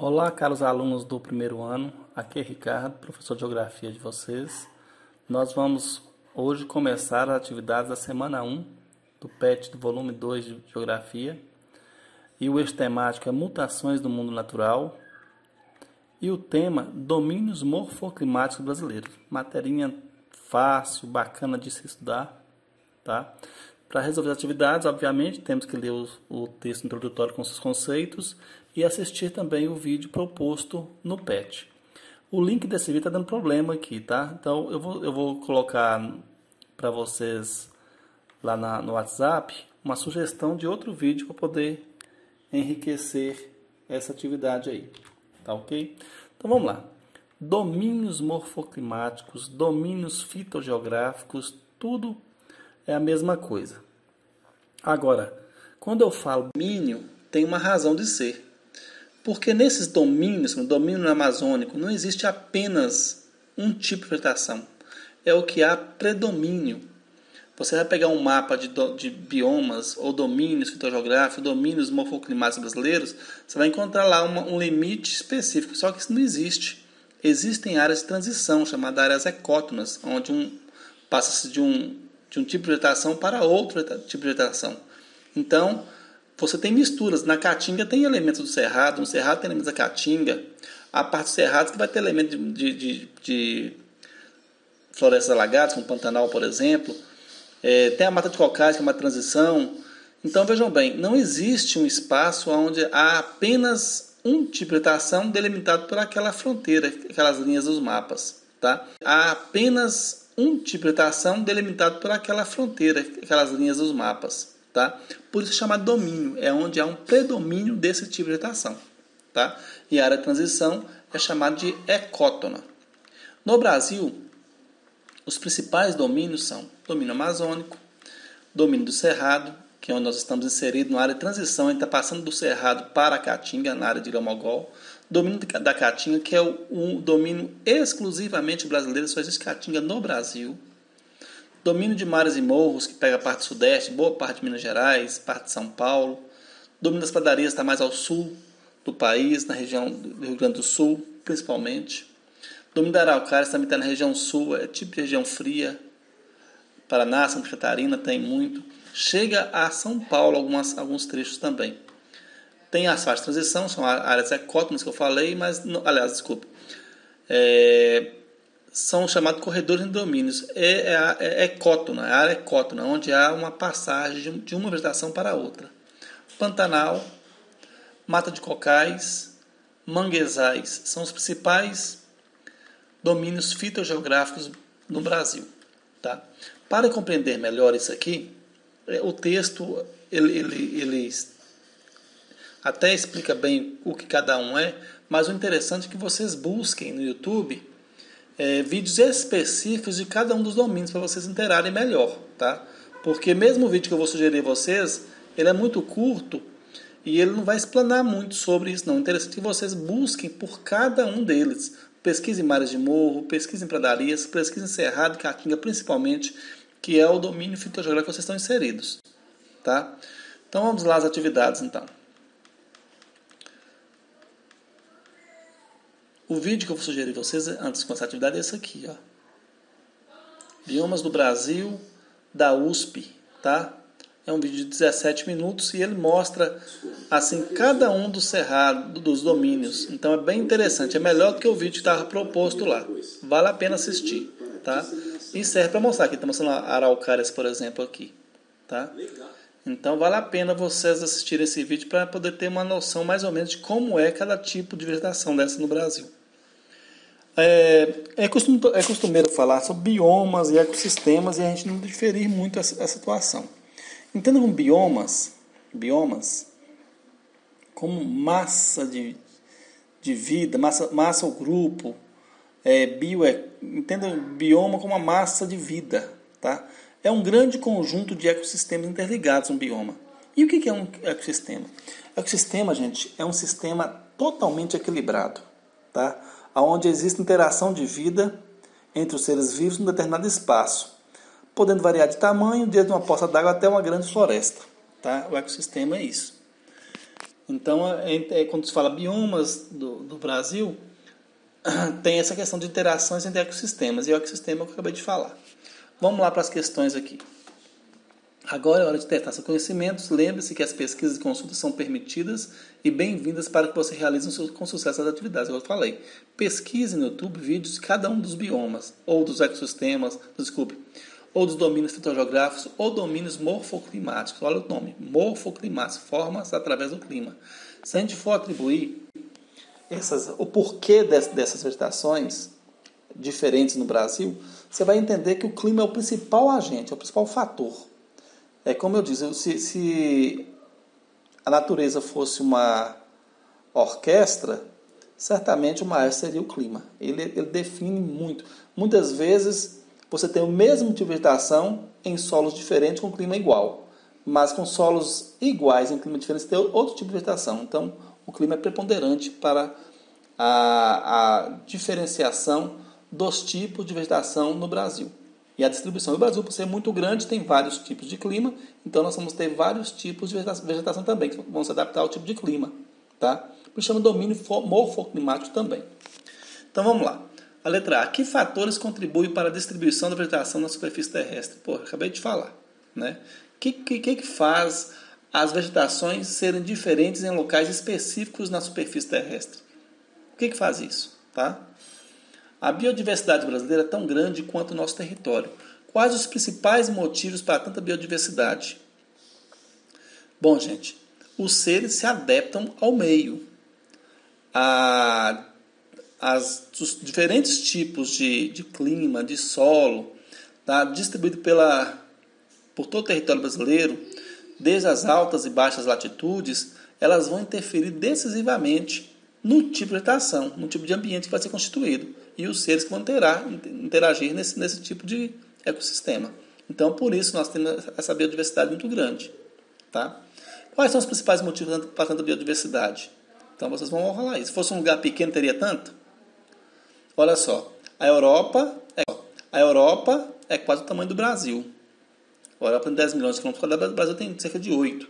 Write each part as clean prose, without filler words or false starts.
Olá, caros alunos do primeiro ano, aqui é Ricardo, professor de Geografia de vocês. Nós vamos hoje começar as atividades da semana 1 do PET do volume 2 de Geografia. E o eixo temático é Mutações do Mundo Natural. E o tema, Domínios Morfoclimáticos Brasileiros. Materinha fácil, bacana de se estudar, tá? Para resolver as atividades, obviamente, temos que ler o texto introdutório com seus conceitos e assistir também o vídeo proposto no PET. O link desse vídeo está dando problema aqui, tá? Então, eu vou colocar para vocês lá no WhatsApp uma sugestão de outro vídeo para poder enriquecer essa atividade aí, tá ok? Então, vamos lá. Domínios morfoclimáticos, domínios fitogeográficos, tudo é a mesma coisa. Agora, quando eu falo domínio, tem uma razão de ser. Porque nesses domínios, no domínio amazônico, não existe apenas um tipo de vegetação. É o que há predomínio. Você vai pegar um mapa de biomas ou domínios fitogeográficos, domínios morfoclimáticos brasileiros, você vai encontrar lá um limite específico, só que isso não existe. Existem áreas de transição, chamadas áreas ecótonas, onde passa-se de um tipo de vegetação para outro tipo de vegetação. Então, você tem misturas. Na Caatinga tem elementos do Cerrado, no Cerrado tem elementos da Caatinga. A parte do Cerrado que vai ter elementos de florestas alagadas, como Pantanal, por exemplo. Tem a Mata de Cocais, que é uma transição. Então, vejam bem, não existe um espaço onde há apenas um tipo de vegetação delimitado por aquela fronteira, aquelas linhas dos mapas. Tá? Há apenas um tipo de vegetação delimitado por aquela fronteira, aquelas linhas dos mapas. Tá? Por isso é chamado domínio, é onde há um predomínio desse tipo de vegetação. Tá? E a área de transição é chamada de ecótona. No Brasil, os principais domínios são domínio amazônico, domínio do Cerrado, que é onde nós estamos inseridos na área de transição, a gente está passando do Cerrado para a Caatinga, na área de Ilha-Mogol. Domínio da Caatinga, que é um domínio exclusivamente brasileiro, só existe Caatinga no Brasil. Domínio de mares e morros, que pega a parte sudeste, boa parte de Minas Gerais, parte de São Paulo. Domínio das pradarias está mais ao sul do país, na região do Rio Grande do Sul, principalmente. Domínio da Araucária também está na região sul, é tipo de região fria. Paraná, Santa Catarina tem muito. Chega a São Paulo alguns trechos também. Tem as faixas de transição, são áreas ecótonas que eu falei, são chamados corredores de domínios. Ecótona, a área ecótona, onde há uma passagem de uma vegetação para a outra. Pantanal, Mata de Cocais, manguezais são os principais domínios fitogeográficos no Brasil. Tá? Para compreender melhor isso aqui, o texto ele até explica bem o que cada um é, mas o interessante é que vocês busquem no YouTube vídeos específicos de cada um dos domínios para vocês interarem melhor, tá? Porque mesmo o vídeo que eu vou sugerir a vocês, ele é muito curto e ele não vai explanar muito sobre isso, não. O interessante é que vocês busquem por cada um deles. Pesquisem mares de morro, pesquisem pradarias, pesquisem Cerrado e Caatinga principalmente, que é o domínio fitogeográfico que vocês estão inseridos, tá? Então vamos lá às atividades, então. O vídeo que eu vou sugerir a vocês antes de começar a atividade é esse aqui, ó. Biomas do Brasil, da USP, tá? É um vídeo de 17 minutos e ele mostra assim cada um dos cerrados, dos domínios. Então é bem interessante, é melhor do que o vídeo que estava proposto lá. Vale a pena assistir, tá? E serve para mostrar aqui, estamos mostrando araucárias, por exemplo, aqui, tá? Então vale a pena vocês assistirem esse vídeo para poder ter uma noção mais ou menos de como é cada tipo de vegetação dessa no Brasil. É costumeiro falar sobre biomas e ecossistemas e a gente não diferir muito essa situação. Entendam biomas como massa de vida, massa ou grupo, entendam bioma como uma massa de vida, tá? É um grande conjunto de ecossistemas interligados, um bioma. E o que é um ecossistema? Ecossistema, gente, é um sistema totalmente equilibrado, tá? Onde existe interação de vida entre os seres vivos em um determinado espaço, podendo variar de tamanho, desde uma poça d'água até uma grande floresta. Tá? O ecossistema é isso. Então, quando se fala biomas do Brasil, tem essa questão de interações entre ecossistemas. E o ecossistema é o que eu acabei de falar. Vamos lá para as questões aqui. Agora é hora de testar seus conhecimentos. Lembre-se que as pesquisas e consultas são permitidas e bem-vindas para que você realize com sucesso as atividades. Eu falei, pesquise no YouTube vídeos de cada um dos biomas, ou dos ecossistemas, ou dos domínios fitogeográficos, ou domínios morfoclimáticos. Olha o nome, morfoclimáticos, formas através do clima. Se a gente for atribuir o porquê dessas vegetações diferentes no Brasil, você vai entender que o clima é o principal agente, é o principal fator. É como eu disse, se a natureza fosse uma orquestra, certamente o maestro seria o clima. Ele define muito. Muitas vezes você tem o mesmo tipo de vegetação em solos diferentes com clima igual, mas com solos iguais em clima diferente você tem outro tipo de vegetação. Então, o clima é preponderante para a diferenciação dos tipos de vegetação no Brasil. E a distribuição do Brasil, por ser muito grande, tem vários tipos de clima, então nós vamos ter vários tipos de vegetação também, que vão se adaptar ao tipo de clima. Tá? Por isso chama domínio morfoclimático também. Então vamos lá. A letra A. Que fatores contribuem para a distribuição da vegetação na superfície terrestre? Pô, acabei de falar. Né? O que faz as vegetações serem diferentes em locais específicos na superfície terrestre? O que faz isso? Tá? A biodiversidade brasileira é tão grande quanto o nosso território. Quais os principais motivos para tanta biodiversidade? Bom, gente, os seres se adaptam ao meio. Os diferentes tipos de clima, de solo, tá, distribuído por todo o território brasileiro, desde as altas e baixas latitudes, elas vão interferir decisivamente no tipo de vegetação, no tipo de ambiente que vai ser constituído e os seres que vão interagir nesse tipo de ecossistema. Então, por isso, nós temos essa biodiversidade muito grande. Tá? Quais são os principais motivos para tanta biodiversidade? Então, vocês vão rolar isso. Se fosse um lugar pequeno, teria tanto? Olha só, a Europa é quase o tamanho do Brasil. A Europa tem 10 milhões de quilômetros quadrados, o Brasil tem cerca de 8.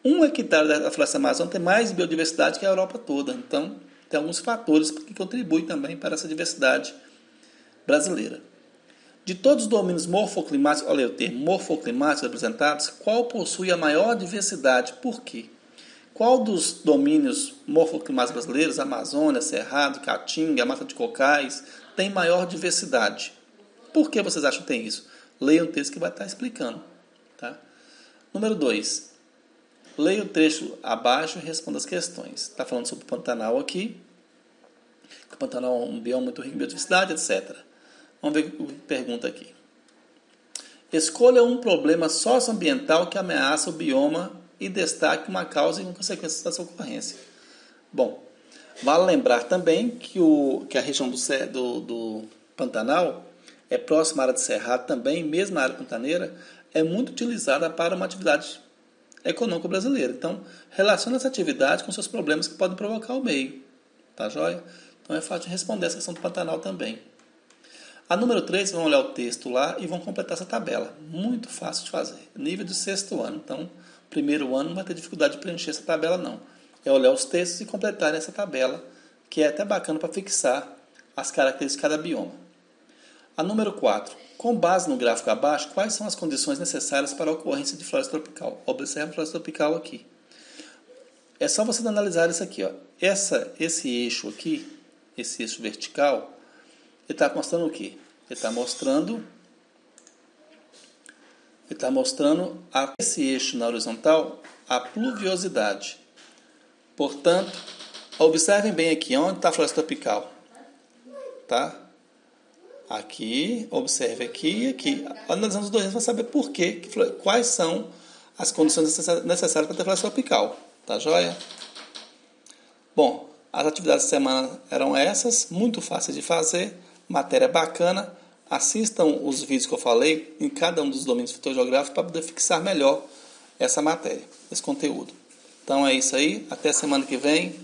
1 hectare da floresta amazônica tem mais biodiversidade que a Europa toda. Então, tem alguns fatores que contribuem também para essa diversidade brasileira. De todos os domínios morfoclimáticos, olha o termo, morfoclimáticos apresentados, qual possui a maior diversidade? Por quê? Qual dos domínios morfoclimáticos brasileiros, Amazônia, Cerrado, Caatinga, Mata de Cocais, tem maior diversidade? Por que vocês acham que tem isso? Leia um texto que vai estar explicando. Tá? Número 2. Leia o trecho abaixo e responda as questões. Está falando sobre o Pantanal aqui. O Pantanal é um bioma muito rico em biodiversidade, etc. Vamos ver o que pergunta aqui. Escolha um problema socioambiental que ameaça o bioma e destaque uma causa e uma consequência da sua ocorrência. Bom, vale lembrar também que a região do Pantanal é próxima à área de Cerrado também, mesmo a área pantaneira, é muito utilizada para uma atividade econômica brasileira. Então, relaciona essa atividade com seus problemas que podem provocar o meio. Tá joia? Então, é fácil de responder essa questão do Pantanal também. A número 3, vão olhar o texto lá e vão completar essa tabela. Muito fácil de fazer. Nível do 6º ano. Então, primeiro ano não vai ter dificuldade de preencher essa tabela, não. É olhar os textos e completar essa tabela, que é até bacana para fixar as características de cada bioma. A número 4. Com base no gráfico abaixo, quais são as condições necessárias para a ocorrência de floresta tropical? Observe a floresta tropical aqui. É só você analisar isso aqui. Ó. Esse eixo aqui, esse eixo vertical, ele está mostrando o quê? Ele está mostrando esse eixo na horizontal, a pluviosidade. Portanto, observem bem aqui, onde está a floresta tropical. Tá? Aqui, observe aqui e aqui. Analisando os dois, você vai saber por quê, quais são as condições necessárias para ter floresta tropical. Tá joia? Bom, as atividades da semana eram essas, muito fáceis de fazer, matéria bacana. Assistam os vídeos que eu falei em cada um dos domínios fitogeográficos para poder fixar melhor essa matéria, esse conteúdo. Então é isso aí, até semana que vem.